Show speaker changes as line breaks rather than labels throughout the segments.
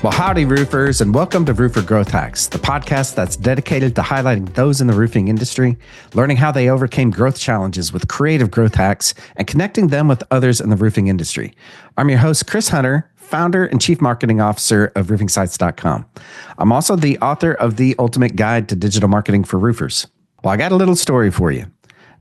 Well, howdy, roofers, and welcome to Roofer Growth Hacks, the podcast that's dedicated to highlighting those in the roofing industry, learning how they overcame growth challenges with creative growth hacks, and connecting them with others in the roofing industry. I'm your host, Chris Hunter, founder and chief marketing officer of roofingsites.com. I'm also the author of The Ultimate Guide to Digital Marketing for Roofers. Well, I got a little story for you.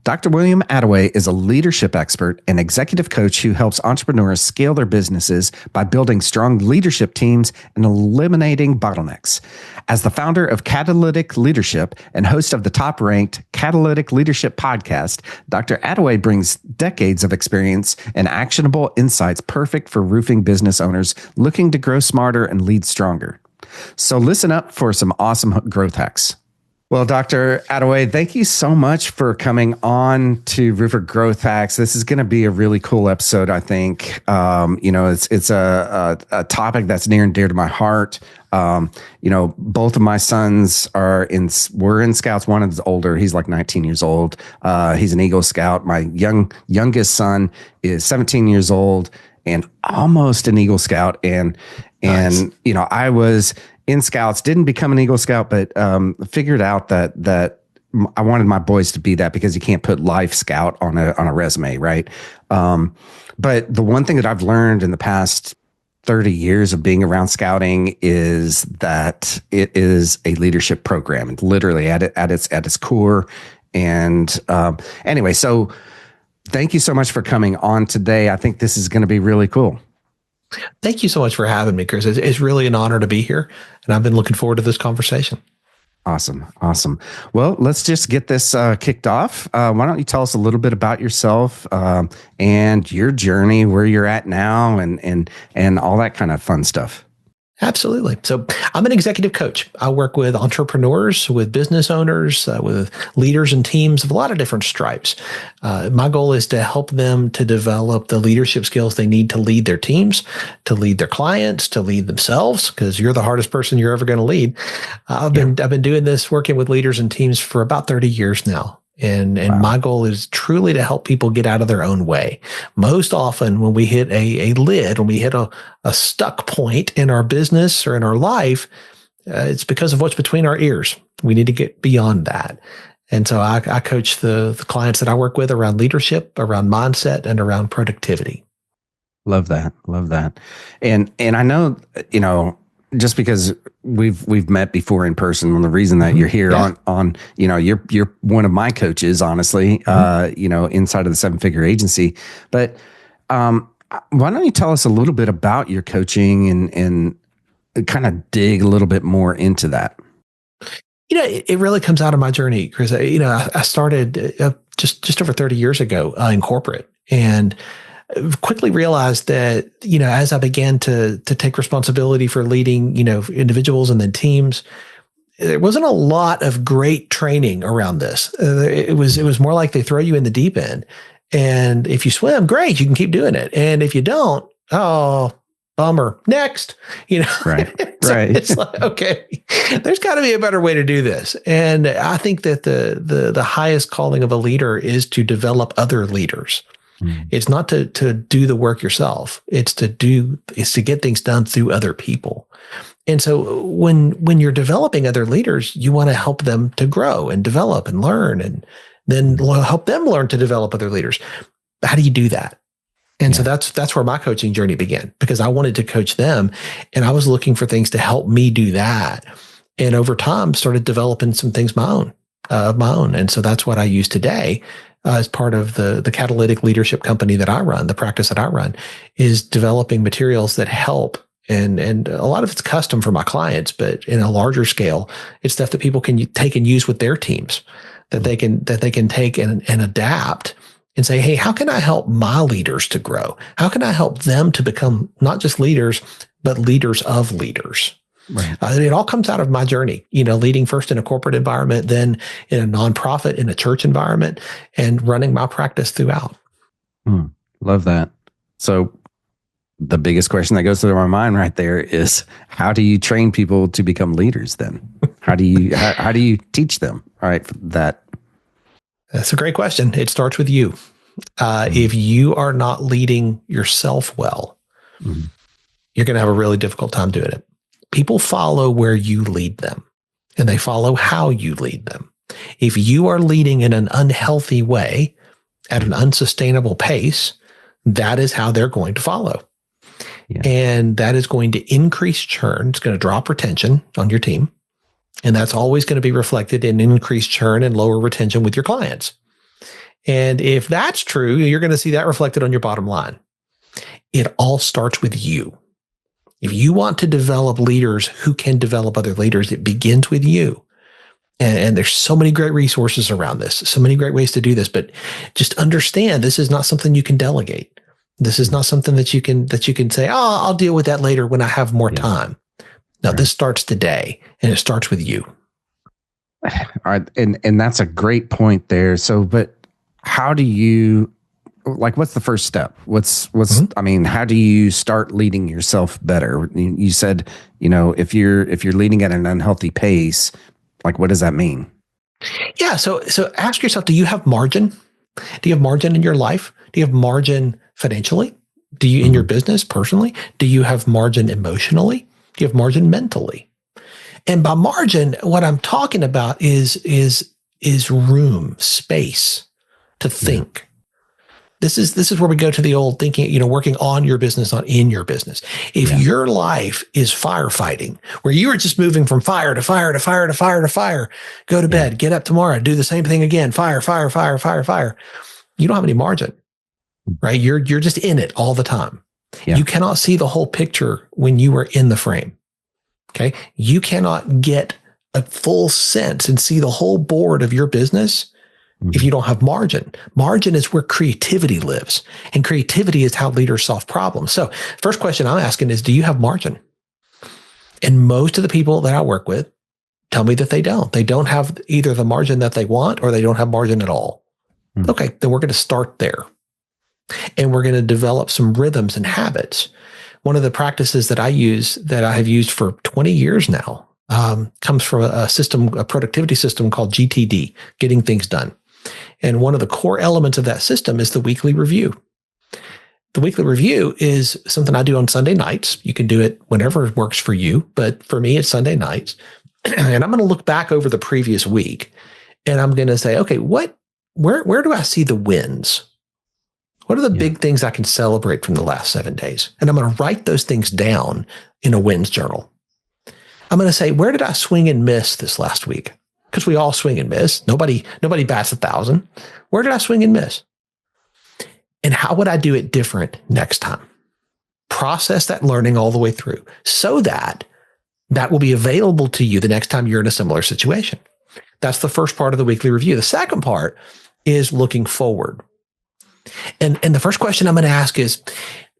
Dr. William Attaway is a leadership expert and executive coach who helps entrepreneurs scale their businesses by building strong leadership teams and eliminating bottlenecks. As the founder of Catalytic Leadership and host of the top-ranked Catalytic Leadership Podcast, Dr. Attaway brings decades of experience and actionable insights perfect for roofing business owners looking to grow smarter and lead stronger. So listen up for some awesome growth hacks. Well, Dr. Attaway, thank you so much for coming on to Roofer Growth Hacks. This is going to be a really cool episode, I think. It's a topic that's near and dear to my heart. Both of my sons were in Scouts. One is older. He's like 19 years old. He's an Eagle Scout. My youngest son is 17 years old and almost an Eagle Scout. Nice. I was in Scouts, didn't become an Eagle Scout, but figured out that I wanted my boys to be that because you can't put Life Scout on a resume, right? But the one thing that I've learned in the past 30 years of being around scouting is that it is a leadership program, and literally at its core. And anyway, so thank you so much for coming on today. I think this is going to be really cool.
Thank you so much for having me, Chris. It's really an honor to be here, and I've been looking forward to this conversation.
Awesome. Well, let's just get this kicked off. Why don't you tell us a little bit about yourself and your journey, where you're at now, and all that kind of fun stuff.
Absolutely. So I'm an executive coach. I work with entrepreneurs, with business owners, with leaders and teams of a lot of different stripes. My goal is to help them to develop the leadership skills they need to lead their teams, to lead their clients, to lead themselves, because you're the hardest person you're ever going to lead. I've been doing this, working with leaders and teams for about 30 years now. And wow. My goal is truly to help people get out of their own way. Most often when we hit a lid, when we hit a stuck point in our business or in our life, it's because of what's between our ears. We need to get beyond that. And so I coach the clients that I work with around leadership, around mindset, and around productivity.
Love that. And I know, just because we've met before in person, and the reason that you're here on you're one of my coaches, honestly, inside of the 7-figure agency. But why don't you tell us a little bit about your coaching and kind of dig a little bit more into that?
It really comes out of my journey, Chris. I started just over 30 years ago in corporate, and quickly realized that, as I began to take responsibility for leading, individuals and then teams, there wasn't a lot of great training around this. It was more like they throw you in the deep end. And if you swim, great, you can keep doing it. And if you don't, oh, bummer, next,
Right.
So
right.
It's like, okay, there's got to be a better way to do this. And I think that the highest calling of a leader is to develop other leaders. It's not to do the work yourself. It's to get things done through other people. And so when you're developing other leaders, you want to help them to grow and develop and learn, and then help them learn to develop other leaders. How do you do that? And so that's where my coaching journey began, because I wanted to coach them, and I was looking for things to help me do that. And over time, started developing some things of my own. And so that's what I use today. As part of the Catalytic Leadership company that I run, the practice that I run, is developing materials that help. And a lot of it's custom for my clients, but in a larger scale, it's stuff that people can take and use with their teams, that they can take and adapt and say, hey, how can I help my leaders to grow? How can I help them to become not just leaders, but leaders of leaders? Right. It all comes out of my journey, leading first in a corporate environment, then in a nonprofit, in a church environment, and running my practice throughout.
Love that. So the biggest question that goes through my mind right there is, how do you train people to become leaders then? How do you teach them? All right.
That's a great question. It starts with you. If you are not leading yourself well, you're going to have a really difficult time doing it. people follow where you lead them, and they follow how you lead them. If you are leading in an unhealthy way at an unsustainable pace, that is how they're going to follow. Yeah. And that is going to increase churn. It's going to drop retention on your team. And that's always going to be reflected in increased churn and lower retention with your clients. And if that's true, you're going to see that reflected on your bottom line. It all starts with you. If you want to develop leaders who can develop other leaders, it begins with you. And there's so many great resources around this, so many great ways to do this, but just understand this is not something you can delegate. This is not something that you can say, I'll deal with that later when I have more time. No, this starts today, and it starts with you.
All right, and that's a great point there. So, but how do you, what's the first step? I mean, how do you start leading yourself better? You said, if you're leading at an unhealthy pace, what does that mean?
Yeah. So ask yourself, do you have margin? Do you have margin in your life? Do you have margin financially? Do you in your business personally? Do you have margin emotionally? Do you have margin mentally? And by margin, what I'm talking about is room, space to think. This is where we go to the old thinking, working on your business, not in your business. If your life is firefighting, where you are just moving from fire to fire to fire to fire to fire, go to bed, get up tomorrow, do the same thing again, fire, fire, fire, fire, fire. You don't have any margin, right? You're just in it all the time. Yeah. You cannot see the whole picture when you are in the frame. Okay. You cannot get a full sense and see the whole board of your business if you don't have margin. Margin is where creativity lives, and creativity is how leaders solve problems. So first question I'm asking is, do you have margin? And most of the people that I work with tell me that they don't. They don't have either the margin that they want, or they don't have margin at all. Okay, then we're going to start there. And we're going to develop some rhythms and habits. One of the practices that I use, that I have used for 20 years now, comes from a productivity system called GTD, Getting Things Done. And one of the core elements of that system is the weekly review. The weekly review is something I do on Sunday nights. You can do it whenever it works for you, but for me, it's Sunday nights. And I'm going to look back over the previous week, and I'm going to say, okay, where do I see the wins? What are the big things I can celebrate from the last 7 days? And I'm going to write those things down in a wins journal. I'm going to say, where did I swing and miss this last week? Because we all swing and miss. Nobody bats 1,000. Where did I swing and miss? And how would I do it different next time? Process that learning all the way through so that will be available to you the next time you're in a similar situation. That's the first part of the weekly review. The second part is looking forward. And the first question I'm going to ask is,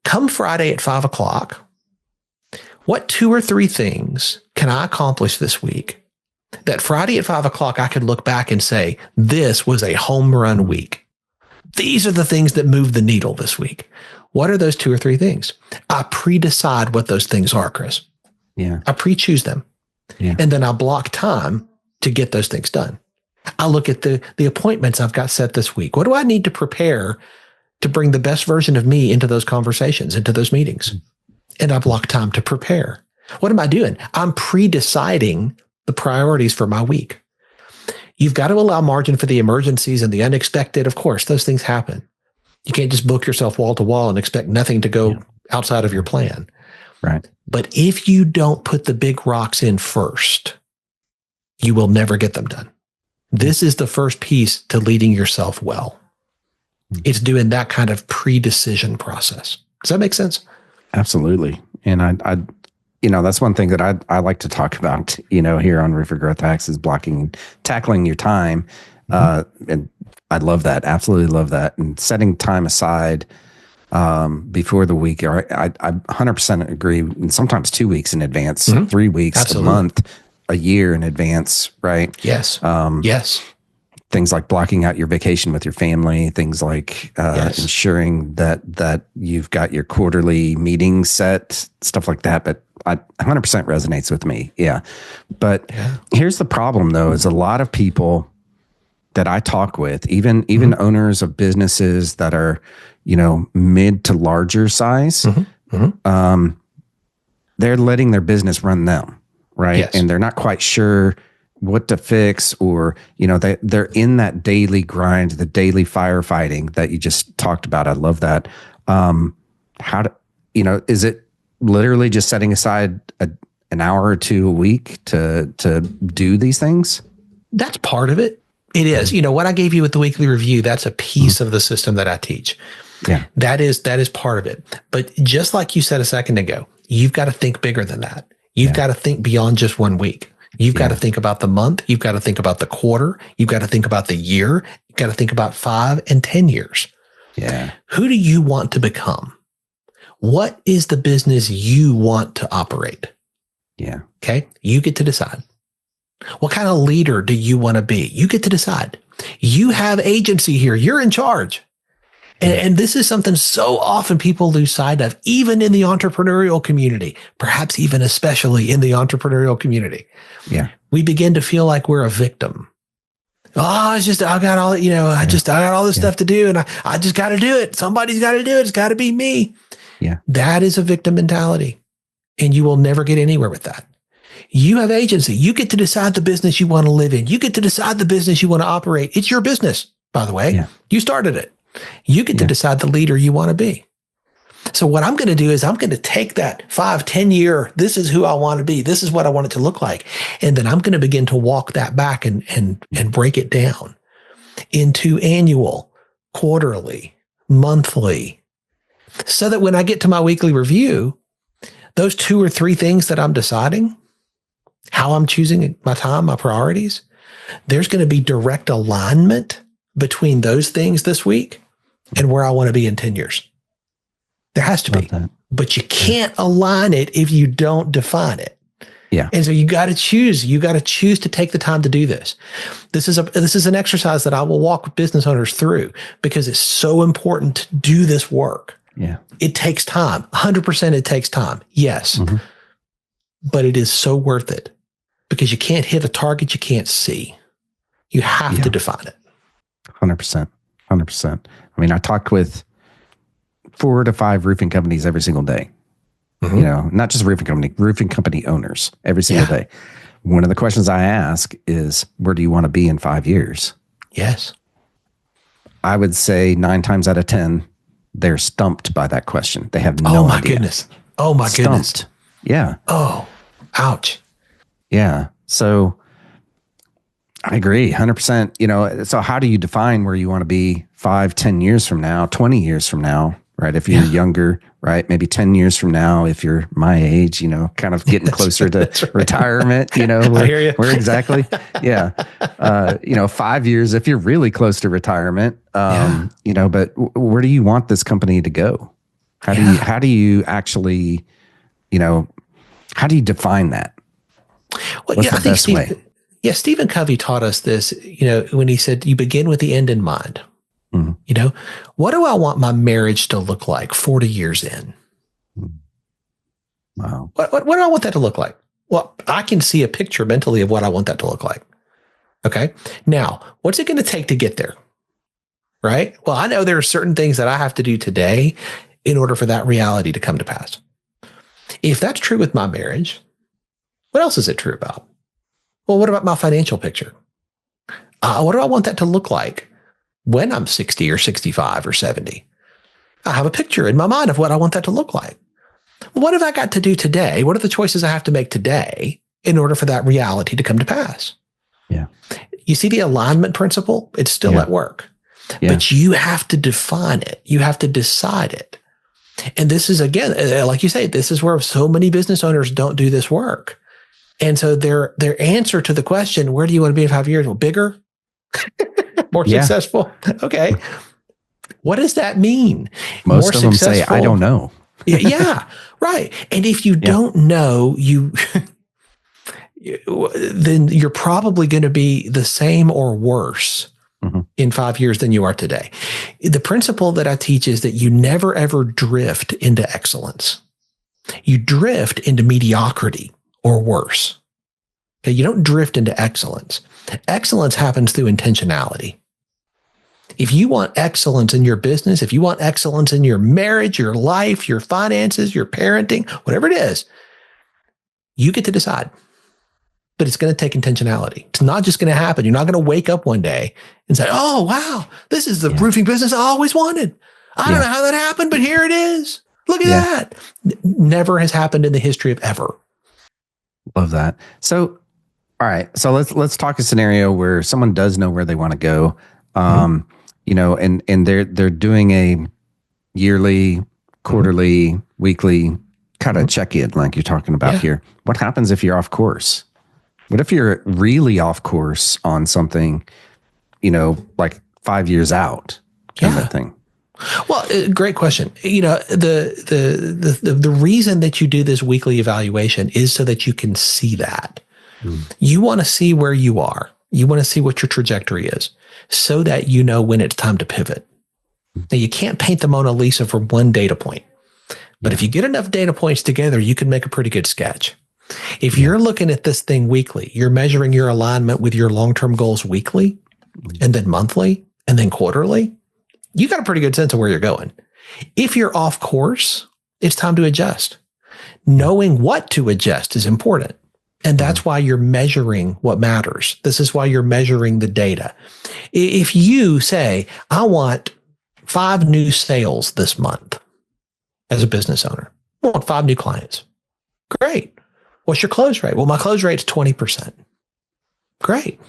come Friday at 5:00, what 2 or 3 things can I accomplish this week that Friday at 5:00 I could look back and say, this was a home run week? These are the things that move the needle this week. What are those 2 or 3 things? I pre-decide what those things are, Chris.
Yeah.
I pre-choose them. Yeah. And then I block time to get those things done. I look at the appointments I've got set this week. What do I need to prepare to bring the best version of me into those conversations, into those meetings? And I block time to prepare. What am I doing? I'm pre-deciding the priorities for my week. You've got to allow margin for the emergencies and the unexpected. Of course, those things happen. You can't just book yourself wall to wall and expect nothing to go outside of your plan.
Right.
But if you don't put the big rocks in first, you will never get them done. This is the first piece to leading yourself well. It's doing that kind of pre-decision process. Does that make sense?
Absolutely. And I that's one thing that I like to talk about, here on Roofer Growth Hacks is tackling your time. And I love that. Absolutely love that. And setting time aside before the week. I 100% agree. And sometimes 2 weeks in advance, 3 weeks,
Absolutely.
a month, a year in advance, right?
Yes. Yes.
Things like blocking out your vacation with your family, things like ensuring that you've got your quarterly meetings set, stuff like that. But 100% resonates with me. Yeah. But here's the problem, though, is a lot of people that I talk with, even owners of businesses that are, mid to larger size, they're letting their business run them, right?
Yes.
And they're not quite sure what to fix, or, they're in that daily grind, the daily firefighting that you just talked about. I love that. Is it literally just setting aside an hour or two a week to do these things?
That's part of it. It is. What I gave you with the weekly review, that's a piece of the system that I teach.
Yeah.
That is part of it. But just like you said a second ago, you've got to think bigger than that. You've got to think beyond just 1 week. You've got to think about the month. You've got to think about the quarter. You've got to think about the year. You've got to think about 5 and 10 years.
Yeah.
Who do you want to become? What is the business you want to operate?
Yeah.
Okay. You get to decide. What kind of leader do you want to be? You get to decide. You have agency here. You're in charge. And this is something so often people lose sight of, even in the entrepreneurial community, perhaps even especially in the entrepreneurial community.
Yeah.
We begin to feel like we're a victim. Oh, it's just, I got all, I got all this stuff to do, and I just got to do it. Somebody's got to do it. It's got to be me.
Yeah.
That is a victim mentality, and you will never get anywhere with that. You have agency. You get to decide the business you want to live in. You get to decide the business you want to operate. It's your business, by the way.
Yeah.
You started it. You get to decide the leader you want to be. So what I'm going to do is I'm going to take that 5-10 year, this is who I want to be. This is what I want it to look like. And then I'm going to begin to walk that back and break it down into annual, quarterly, monthly, so that when I get to my weekly review, those 2 or 3 things that I'm deciding, how I'm choosing my time, my priorities, there's going to be direct alignment between those things this week and where I want to be in 10 years. There has to be, but you can't align it if you don't define it.
Yeah.
And so you got to choose. You got to choose to take the time to do this. This is an exercise that I will walk business owners through because it's so important to do this work.
Yeah.
It takes time. 100% it takes time. Yes. Mm-hmm. But it is so worth it because you can't hit a target you can't see. You have to define it.
100%. 100%. I mean, I talk with 4 to 5 roofing companies every single day. Mm-hmm. Not just roofing company owners every single day. One of the questions I ask is, where do you want to be in 5 years?
Yes.
I would say 9 times out of 10, they're stumped by that question. They have no idea.
Oh my goodness. Oh my goodness.
Yeah.
Oh, ouch.
Yeah. So I agree 100%. So how do you define where you want to be 5, 10 years from now, 20 years from now, right? If you're younger, right? Maybe 10 years from now, if you're my age, kind of getting closer to retirement,
I hear you.
Where exactly? Yeah. 5 years, if you're really close to retirement, but where do you want this company to go? How do you actually, how do you define that?
Well,
What's the best way?
Yeah, Stephen Covey taught us this, when he said, you begin with the end in mind. Mm-hmm. What do I want my marriage to look like 40 years in?
Wow.
What do I want that to look like? Well, I can see a picture mentally of what I want that to look like. Okay. Now, what's it going to take to get there? Right? Well, I know there are certain things that I have to do today in order for that reality to come to pass. If that's true with my marriage, what else is it true about? Well, what about my financial picture? What do I want that to look like when I'm 60 or 65 or 70? I have a picture in my mind of what I want that to look like. What have I got to do today? What are the choices I have to make today in order for that reality to come to pass?
Yeah.
You see the alignment principle? It's still at work, but you have to define it. You have to decide it. And this is, again, like you say, this is where so many business owners don't do this work. And so their answer to the question, where do you want to be in 5 years? Well, bigger, more successful. Okay. What does that mean?
Most more of them say, I don't know.
Yeah, right. And if you don't know, then you're probably going to be the same or worse in 5 years than you are today. The principle that I teach is that you never, ever drift into excellence. You drift into mediocrity or worse. Okay, you don't drift into excellence. Excellence happens through intentionality. If you want excellence in your business, if you want excellence in your marriage, your life, your finances, your parenting, whatever it is, You get to decide. But it's going to take intentionality. It's not just going to happen. You're not going to wake up one day and say, oh, wow, this is the roofing business I always wanted. I don't know how that happened, but here it is. Look at that. Never has happened in the history of ever.
Love that. So, all right. So let's talk a scenario where someone does know where they want to go. You know, and they're doing a yearly, quarterly, weekly kind of check-in like you're talking about here. What happens if you're off course? What if you're really off course on something, you know, like 5 years out kind of thing?
Well, great question. You know, the reason that you do this weekly evaluation is so that you can see that. You want to see where you are. You want to see what your trajectory is so that you know when it's time to pivot. Now, you can't paint the Mona Lisa from one data point, but if you get enough data points together, you can make a pretty good sketch. If you're looking at this thing weekly, you're measuring your alignment with your long-term goals weekly and then monthly and then quarterly, you got a pretty good sense of where you're going. If you're off course, it's time to adjust. Knowing what to adjust is important. And that's why you're measuring what matters. This is why you're measuring the data. If you say, I want 5 new sales this month as a business owner, I want 5 new clients. Great. What's your close rate? Well, my close rate's 20%. Great.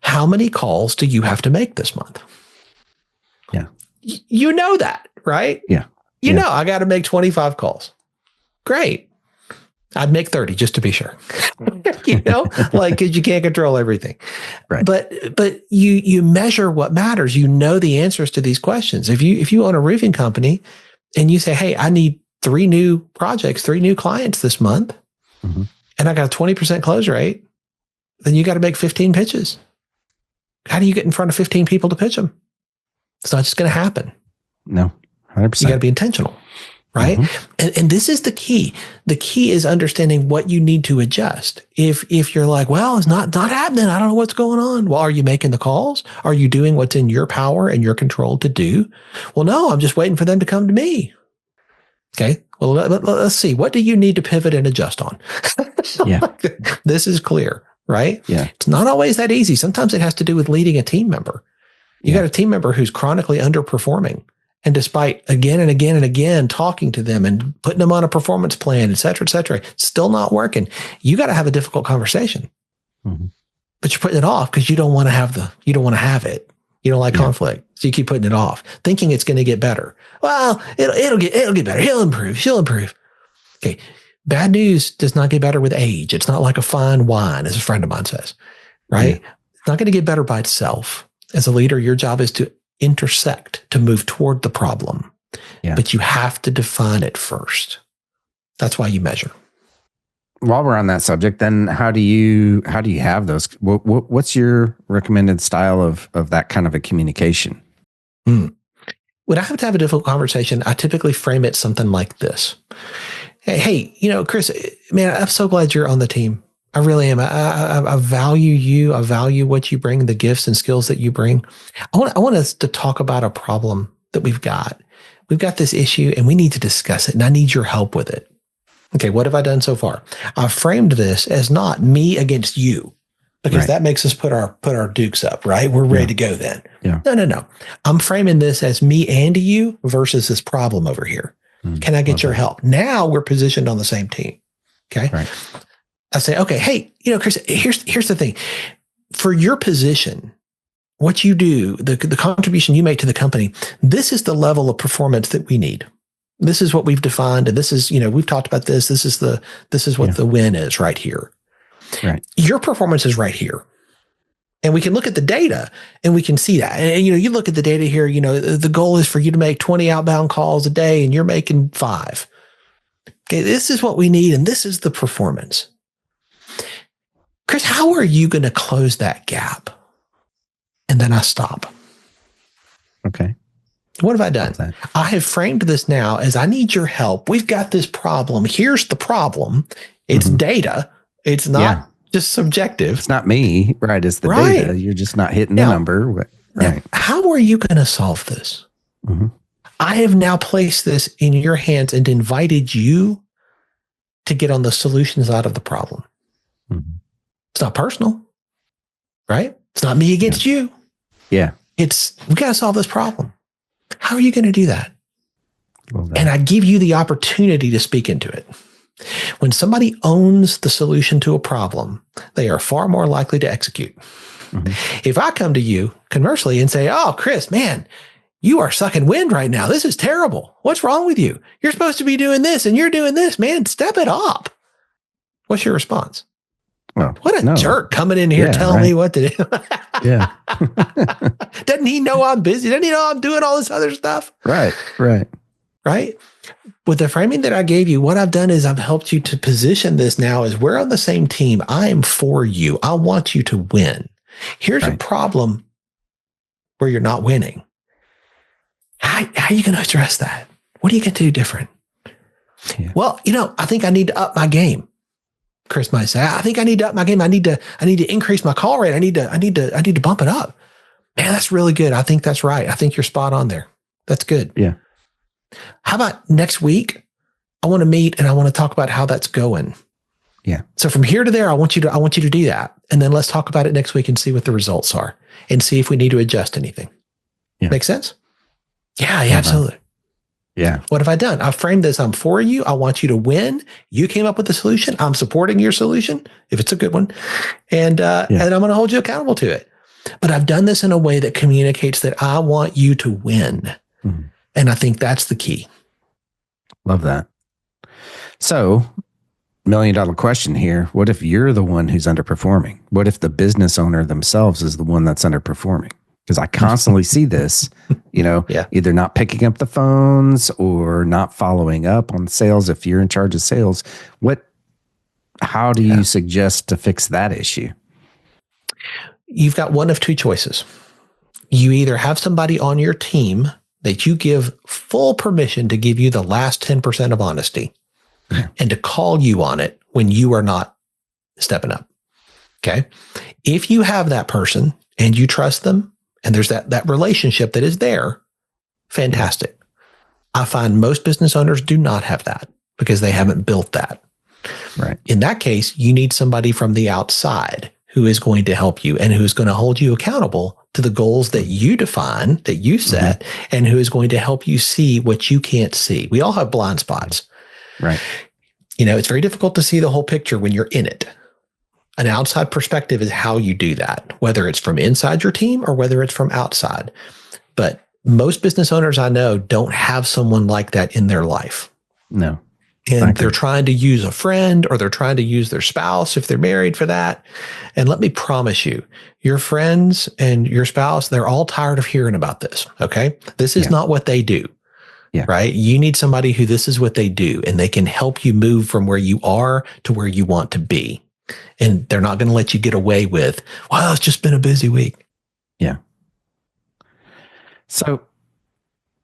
How many calls do you have to make this month?
Yeah.
You know that, right?
Yeah.
You know, I got to make 25 calls. Great. I'd make 30 just to be sure. You know, like, because you can't control everything.
Right.
But you measure what matters. You know the answers to these questions. If you own a roofing company and you say, hey, I need 3 new projects, 3 new clients this month, and I got a 20% close rate, then you got to make 15 pitches. How do you get in front of 15 people to pitch them? It's not just going to happen.
No, 100%.
You got to be intentional, right? And this is the key. The key is understanding what you need to adjust. If you're like, well, it's not happening, I don't know what's going on. Well, are you making the calls? Are you doing what's in your power and your control to do? Well, no, I'm just waiting for them to come to me. Okay. Well, let's see. What do you need to pivot and adjust on? This is clear, right?
Yeah.
It's not always that easy. Sometimes it has to do with leading a team member. You got a team member who's chronically underperforming. And despite again and again and again talking to them and putting them on a performance plan, et cetera, it's still not working. You got to have a difficult conversation, but you're putting it off because you don't want to have it. You don't like conflict. So you keep putting it off, thinking it's going to get better. Well, it'll get better. She'll improve. Okay. Bad news does not get better with age. It's not like a fine wine, as a friend of mine says, right? It's not going to get better by itself. As a leader, your job is to intersect, to move toward the problem, but you have to define it first. That's why you measure.
While we're on that subject, then how do you have those? What's your recommended style of that kind of a communication?
When I have to have a difficult conversation, I typically frame it something like this. Hey, you know, Chris, man, I'm so glad you're on the team. I really am. I value you. I value what you bring, the gifts and skills that you bring. I want us to talk about a problem that we've got. We've got this issue and we need to discuss it, and I need your help with it. Okay, what have I done so far? I've framed this as not me against you, because that makes us put our dukes up, right? We're ready to go then.
Yeah.
No. I'm framing this as me and you versus this problem over here. Can I get your help? Now we're positioned on the same team. Okay.
Right.
I say, okay, hey, you know, Chris, here's the thing. For your position, what you do, the contribution you make to the company, this is the level of performance that we need. This is what we've defined. And this is, you know, we've talked about this. This is what the win is right here.
Right.
Your performance is right here. And we can look at the data and we can see that. And, you know, you look at the data here, you know, the goal is for you to make 20 outbound calls a day and you're making 5. Okay. This is what we need. And this is the performance. Chris, how are you going to close that gap? And then I stop.
Okay.
What have I done? I have framed this now as I need your help. We've got this problem. Here's the problem. It's data. It's not just subjective.
It's not me, right? It's the data. You're just not hitting the number. Right.
Now, how are you going to solve this? I have now placed this in your hands and invited you to get on the solution side of the problem.
Mm-hmm.
It's not personal, right? It's not me against you.
Yeah.
It's, we got to solve this problem. How are you going to do that? And I give you the opportunity to speak into it. When somebody owns the solution to a problem, they are far more likely to execute. Mm-hmm. If I come to you conversely and say, oh, Chris, man, you are sucking wind right now. This is terrible. What's wrong with you? You're supposed to be doing this and you're doing this, man. Step it up. What's your response?
Well,
what a jerk coming in here telling me what to do.
Yeah.
Doesn't he know I'm busy? Doesn't he know I'm doing all this other stuff?
Right.
With the framing that I gave you, what I've done is I've helped you to position this now as we're on the same team. I am for you. I want you to win. Here's a problem where you're not winning. How are you going to address that? What are you going to do different? Yeah. Well, I think I need to up my game. Chris might say, I think I need to up my game. I need to increase my call rate. I need to bump it up. Man, that's really good. I think that's right. I think you're spot on there. That's good.
Yeah.
How about next week? I want to meet and I want to talk about how that's going.
Yeah.
So from here to there, I want you to do that. And then let's talk about it next week and see what the results are and see if we need to adjust anything. Yeah. Make sense? Yeah, absolutely.
Yeah.
What have I done? I've framed this. I'm for you. I want you to win. You came up with the solution. I'm supporting your solution if it's a good one. And I'm going to hold you accountable to it. But I've done this in a way that communicates that I want you to win. Mm-hmm. And I think that's the key.
Love that. So, $1 million question here. What if you're the one who's underperforming? What if the business owner themselves is the one that's underperforming? Because I constantly see this, either not picking up the phones or not following up on sales. If you're in charge of sales, how do you suggest to fix that issue?
You've got one of two choices. You either have somebody on your team that you give full permission to give you the last 10% of honesty and to call you on it when you are not stepping up. Okay. If you have that person and you trust them and there's that relationship that is there, fantastic. I find most business owners do not have that because they haven't built that.
Right.
In that case, you need somebody from the outside who is going to help you and who's going to hold you accountable to the goals that you define, that you set, and who is going to help you see what you can't see. We all have blind spots.
Right.
It's very difficult to see the whole picture when you're in it. An outside perspective is how you do that, whether it's from inside your team or whether it's from outside. But most business owners I know don't have someone like that in their life.
No.
And they're trying to use a friend or they're trying to use their spouse if they're married for that. And let me promise you, your friends and your spouse, they're all tired of hearing about this. Okay. This is not what they do.
Yeah.
Right. You need somebody who this is what they do and they can help you move from where you are to where you want to be. And they're not going to let you get away with, well, it's just been a busy week.
Yeah. So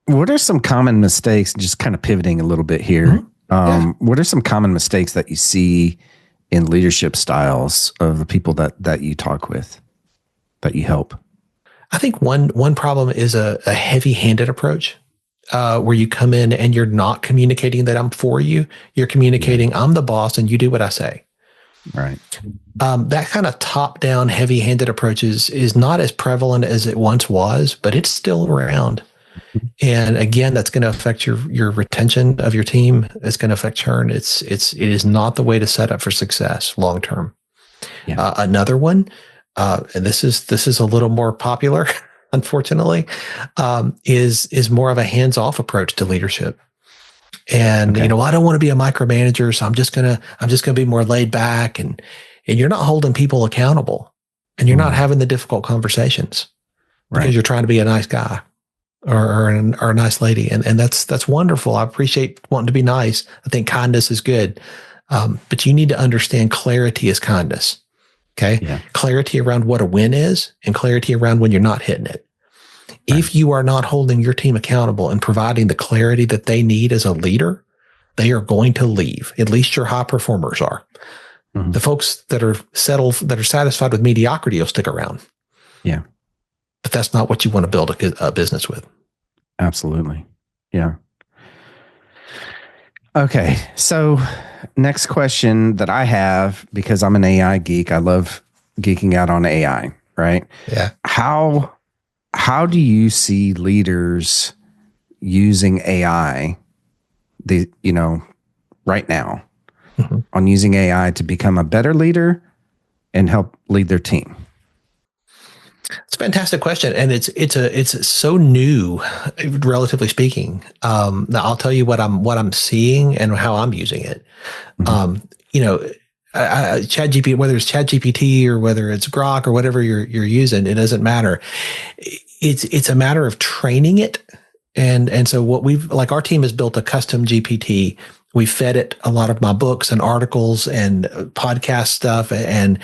what are some common mistakes, just kind of pivoting a little bit here? What are some common mistakes that you see in leadership styles of the people that you talk with, that you help?
I think one problem is a heavy-handed approach where you come in and you're not communicating that I'm for you. You're communicating I'm the boss and you do what I say.
Right.
That kind of top-down, heavy-handed approach is not as prevalent as it once was, but it's still around. And again, that's going to affect your retention of your team. It's going to affect churn. It is not the way to set up for success long term. Yeah. Another one, and this is a little more popular, unfortunately, is more of a hands-off approach to leadership. And I don't want to be a micromanager, so I'm just gonna be more laid back, and you're not holding people accountable, and you're not having the difficult conversations because you're trying to be a nice guy. Or a nice lady. And that's wonderful. I appreciate wanting to be nice. I think kindness is good. But you need to understand clarity is kindness. Okay. Yeah. Clarity around what a win is and clarity around when you're not hitting it. Right. If you are not holding your team accountable and providing the clarity that they need as a leader, they are going to leave. At least your high performers are. Mm-hmm. The folks that are satisfied with mediocrity will stick around.
Yeah.
But that's not what you want to build a business with.
Absolutely. Yeah. Okay. So next question that I have, because I'm an AI geek, I love geeking out on AI, right?
Yeah.
How do you see leaders using AI, right now, on using AI to become a better leader and help lead their team?
It's a fantastic question, and it's so new, relatively speaking. Now I'll tell you what I'm seeing and how I'm using it.
Mm-hmm.
ChatGPT, whether it's ChatGPT or whether it's Grok or whatever you're using, it doesn't matter. It's a matter of training it, and so what our team has built a custom GPT. We fed it a lot of my books and articles and podcast stuff, and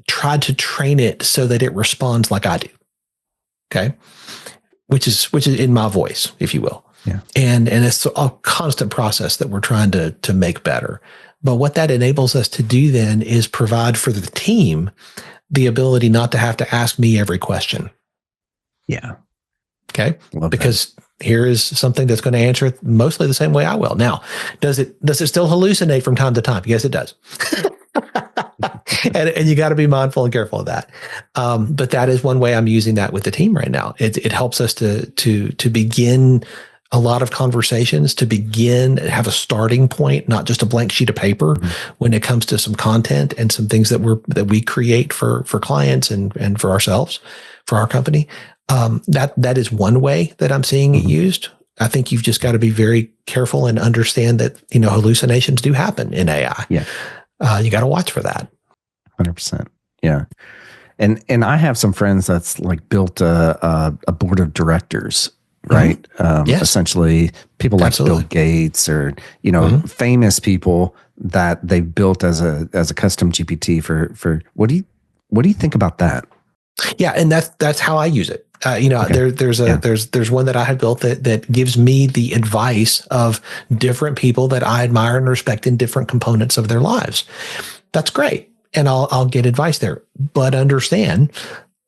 tried to train it so that it responds like I do. Okay. Which is in my voice, if you will.
Yeah.
And it's a constant process that we're trying to make better. But what that enables us to do then is provide for the team the ability not to have to ask me every question.
Yeah.
Okay.
Love
because here is something that's going to answer it mostly the same way I will. Now, does it still hallucinate from time to time? Yes, it does. and you got to be mindful and careful of that. But that is one way I'm using that with the team right now. It helps us to begin a lot of conversations, to begin and have a starting point, not just a blank sheet of paper, when it comes to some content and some things that we create for clients and for ourselves, for our company. That is one way that I'm seeing it used. I think you've just got to be very careful and understand that, hallucinations do happen in AI.
Yeah.
You got to watch for that.
100%. Yeah. And I have some friends that's like built a board of directors, right?
Yes.
Essentially people like
Absolutely.
Bill Gates or, famous people that they've built as a custom GPT for what do you think about that?
Yeah. And that's how I use it.
Okay.
There's one that I had built that gives me the advice of different people that I admire and respect in different components of their lives. That's great. And I'll get advice there, but understand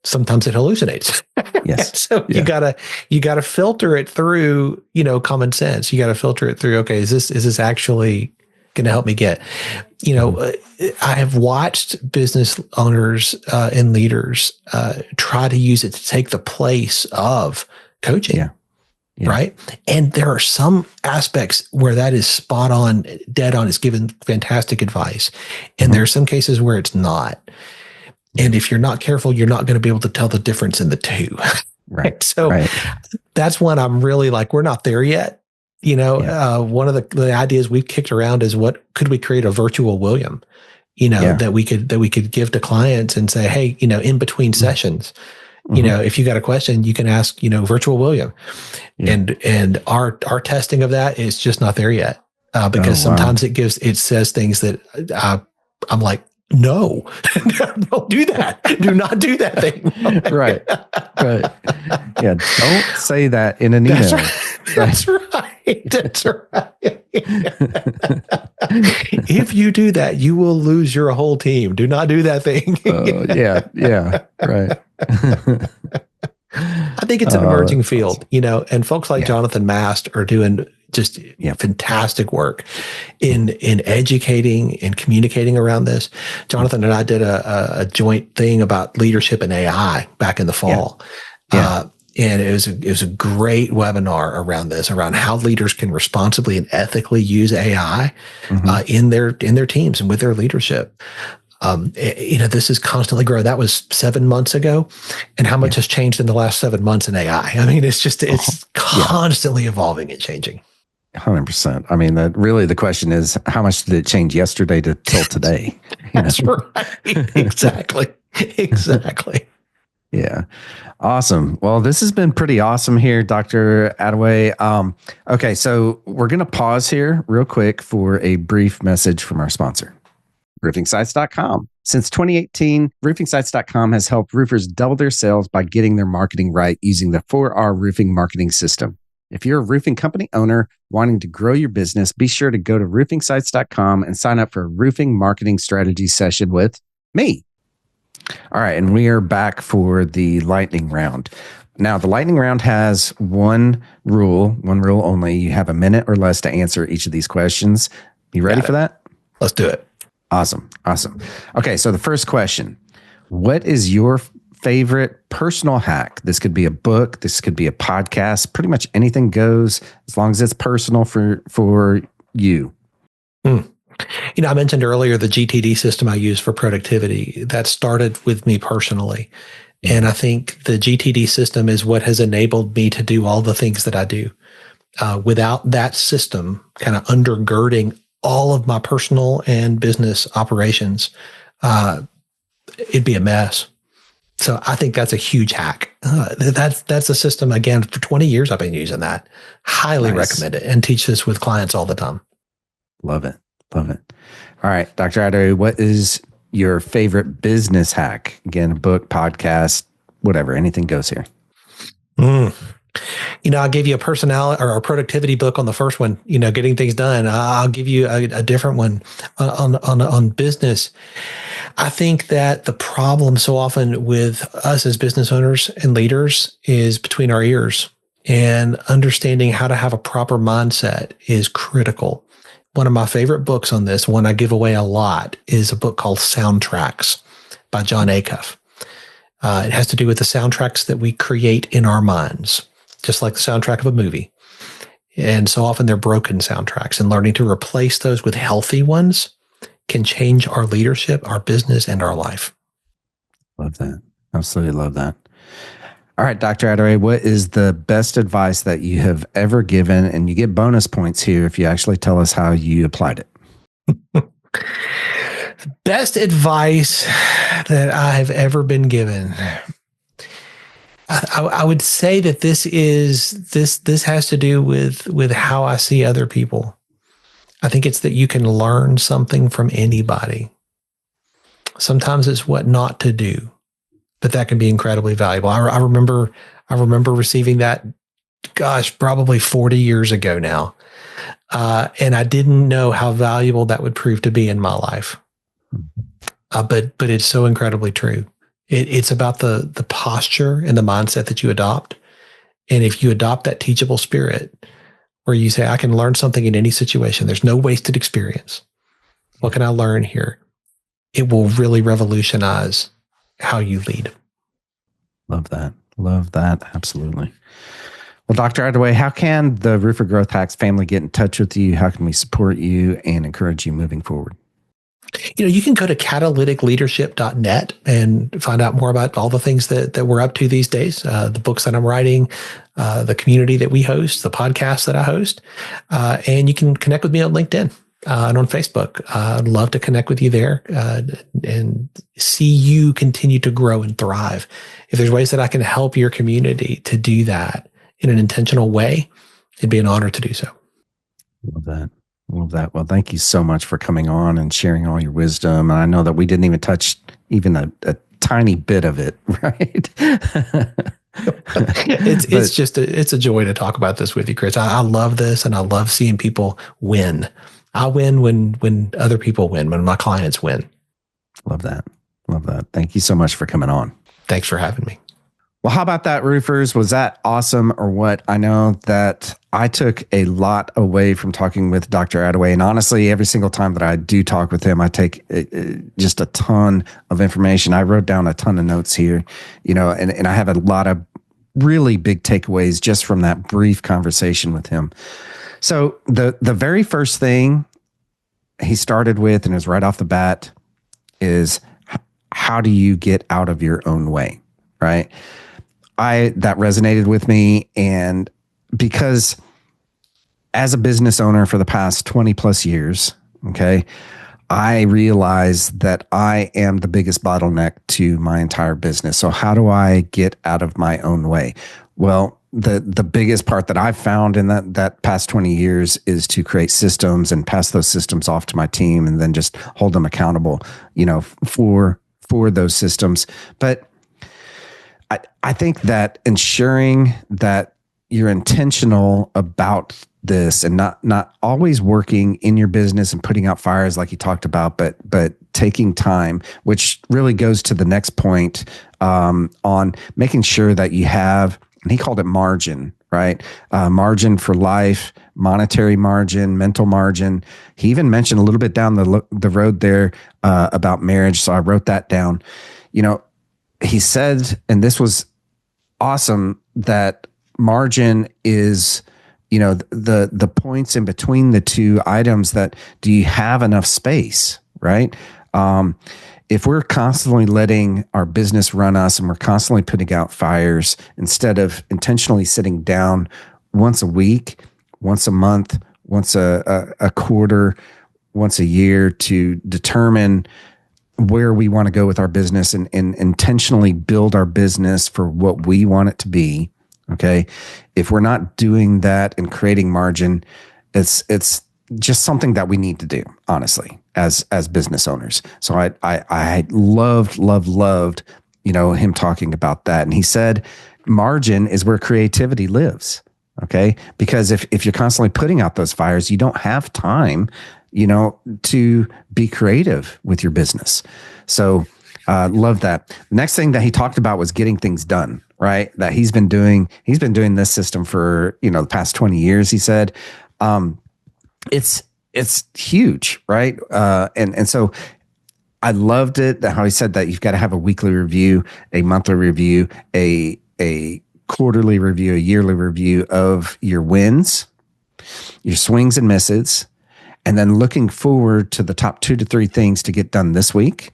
sometimes it hallucinates.
Yes.
So you gotta filter it through, common sense. You got to filter it through. Okay. Is this actually going to help me get, I have watched business owners and leaders try to use it to take the place of coaching.
Yeah.
Right. And there are some aspects where that is spot on, dead on. It's given fantastic advice. And there are some cases where it's not. And if you're not careful, you're not going to be able to tell the difference in the two.
Right.
So that's when I'm really like, we're not there yet. One of the ideas we've kicked around is what could we create a virtual William, that we could give to clients and say, hey, in between sessions, if you got a question, you can ask, virtual William. And our testing of that is just not there yet. Because sometimes it says things that I'm like, no, don't do that. Do not do that thing.
Right. Yeah. Don't say that in an email.
That's right. If you do that, you will lose your whole team. Do not do that thing.
Yeah. Right.
I think it's an emerging field, and folks like Jonathan Mast are doing just fantastic work in educating and communicating around this. Jonathan and I did a joint thing about leadership and AI back in the fall. And it was a great webinar around this, around how leaders can responsibly and ethically use AI in their teams and with their leadership. This is constantly growing. That was 7 months ago. And how much has changed in the last 7 months in AI? I mean, it's constantly evolving and changing.
100%. I mean, the question is, how much did it change yesterday till today?
That's right. Exactly.
Yeah. Awesome. Well, this has been pretty awesome here, Dr. Attaway. Okay. So we're going to pause here real quick for a brief message from our sponsor, roofingsites.com. Since 2018, roofingsites.com has helped roofers double their sales by getting their marketing right using the 4R roofing marketing system. If you're a roofing company owner wanting to grow your business, be sure to go to roofingsites.com and sign up for a roofing marketing strategy session with me. All right. And we are back for the lightning round. Now, the lightning round has one rule only. You have a minute or less to answer each of these questions. You ready for that?
Let's do it.
Awesome. Okay, so the first question, what is your favorite personal hack? This could be a book. This could be a podcast. Pretty much anything goes as long as it's personal for you.
I mentioned earlier the GTD system I use for productivity. That started with me personally. And I think the GTD system is what has enabled me to do all the things that I do. Without that system kind of undergirding all of my personal and business operations, it'd be a mess. So I think that's a huge hack. That's a system, again, for 20 years I've been using that. Highly recommend it and teach this with clients all the time.
Love it. All right, Dr. Attaway, what is your favorite business hack? Again, a book, podcast, whatever, anything goes here.
I'll give you a personality or a productivity book on the first one, getting things done. I'll give you a different one on business. I think that the problem so often with us as business owners and leaders is between our ears, and understanding how to have a proper mindset is critical. One of my favorite books on this, one I give away a lot, is a book called Soundtracks by John Acuff. It has to do with the soundtracks that we create in our minds, just like the soundtrack of a movie. And so often they're broken soundtracks, and learning to replace those with healthy ones can change our leadership, our business, and our life.
Love that. Absolutely love that. All right, Dr. Attaway, what is the best advice that you have ever given? And you get bonus points here if you actually tell us how you applied it.
Best advice that I have ever been given. I would say that this has to do with how I see other people. I think it's that you can learn something from anybody. Sometimes it's what not to do, but that can be incredibly valuable. I remember receiving that, probably 40 years ago now. And I didn't know how valuable that would prove to be in my life. But it's so incredibly true. It's about the posture and the mindset that you adopt. And if you adopt that teachable spirit where you say, I can learn something in any situation, there's no wasted experience. What can I learn here? It will really revolutionize how you lead.
Love that. Absolutely. Well, Dr. Attaway, how can the Roofer Growth Hacks family get in touch with you? How can we support you and encourage you moving forward?
You can go to catalyticleadership.net and find out more about all the things that we're up to these days, the books that I'm writing, the community that we host, the podcast that I host. And you can connect with me on LinkedIn and on Facebook. I'd love to connect with you there and see you continue to grow and thrive. If there's ways that I can help your community to do that in an intentional way, it'd be an honor to do so. Love that. Well, thank you so much for coming on and sharing all your wisdom. And I know that we didn't even touch even a tiny bit of it, right? It's a joy to talk about this with you, Chris. I love this, and I love seeing people win. I win when other people win, when my clients win. Love that. Thank you so much for coming on. Thanks for having me. Well, how about that, roofers? Was that awesome or what? I know that I took a lot away from talking with Dr. Attaway. And honestly, every single time that I do talk with him, I take just a ton of information. I wrote down a ton of notes here, and I have a lot of really big takeaways just from that brief conversation with him. So the very first thing he started with, and is right off the bat, is how do you get out of your own way, right? That resonated with me, and because as a business owner for the past 20 plus years, okay, I realize that I am the biggest bottleneck to my entire business. So how do I get out of my own way? Well, the biggest part that I've found in that past 20 years is to create systems and pass those systems off to my team, and then just hold them accountable, for those systems. But I think that ensuring that you're intentional about this, and not always working in your business and putting out fires like you talked about, but taking time, which really goes to the next point on making sure that you have
and he called it margin, right? Margin for life, monetary margin, mental margin. He even mentioned a little bit down the road there about marriage. So I wrote that down. He said, and this was awesome, that margin is, the points in between the two items. That do you have enough space, right? If we're constantly letting our business run us and we're constantly putting out fires instead of intentionally sitting down once a week, once a month, once a quarter, once a year to determine where we want to go with our business and intentionally build our business for what we want it to be. Okay. If we're not doing that and creating margin, it's just something that we need to do, honestly, as business owners. So I loved, him talking about that. And he said, margin is where creativity lives. Okay. Because if you're constantly putting out those fires, you don't have time, to be creative with your business. So, love that. The next thing that he talked about was getting things done, right? That he's been doing this system for, the past 20 years, he said. It's huge, right? And so I loved it, how he said that you've got to have a weekly review, a monthly review, a quarterly review, a yearly review of your wins, your swings and misses, and then looking forward to the top 2 to 3 things to get done this week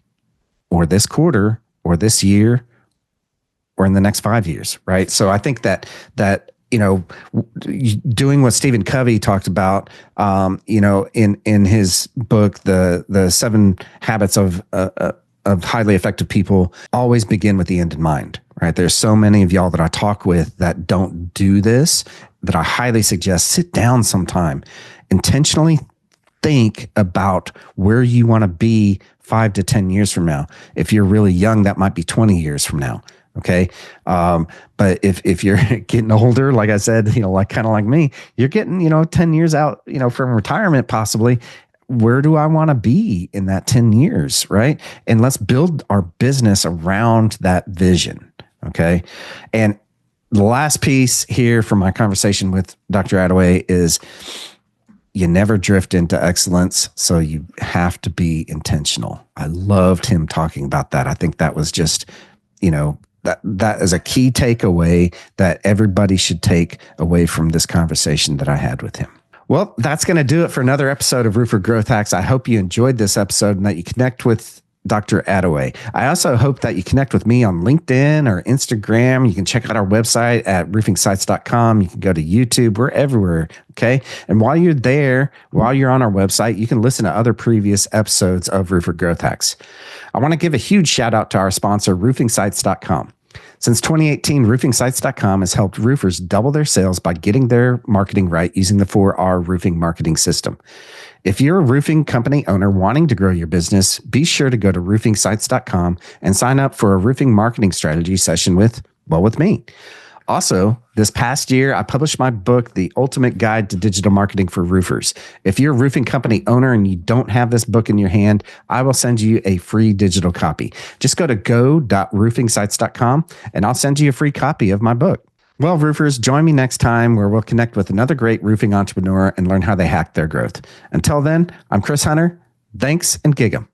or this quarter or this year or in the next 5 years, right? So I think that doing what Stephen Covey talked about, in his book, the 7 Habits of Highly Effective People, always begin with the end in mind, right? There's so many of y'all that I talk with that don't do this, that I highly suggest sit down sometime, intentionally think about where you want to be 5 to 10 years from now. If you're really young, that might be 20 years from now. Okay. But if you're getting older, like I said, kind of like me, you're getting, 10 years out, from retirement, possibly. Where do I want to be in that 10 years? Right. And let's build our business around that vision. Okay. And the last piece here from my conversation with Dr. Attaway is you never drift into excellence. So you have to be intentional. I loved him talking about that. I think that was just, that is a key takeaway that everybody should take away from this conversation that I had with him. Well, that's going to do it for another episode of Roofer Growth Hacks. I hope you enjoyed this episode and that you connect with Dr. Attaway. I also hope that you connect with me on LinkedIn or Instagram. You can check out our website at roofingsites.com. You can go to YouTube. We're everywhere. Okay. And while you're there, while you're on our website, you can listen to other previous episodes of Roofer Growth Hacks. I want to give a huge shout out to our sponsor, roofingsites.com. Since 2018, roofingsites.com has helped roofers double their sales by getting their marketing right using the 4R roofing marketing system. If you're a roofing company owner wanting to grow your business, be sure to go to roofingsites.com and sign up for a roofing marketing strategy session with me. Also, this past year, I published my book, The Ultimate Guide to Digital Marketing for Roofers. If you're a roofing company owner and you don't have this book in your hand, I will send you a free digital copy. Just go to go.roofingsites.com and I'll send you a free copy of my book. Well, roofers, join me next time where we'll connect with another great roofing entrepreneur and learn how they hack their growth. Until then, I'm Chris Hunter. Thanks and gig 'em.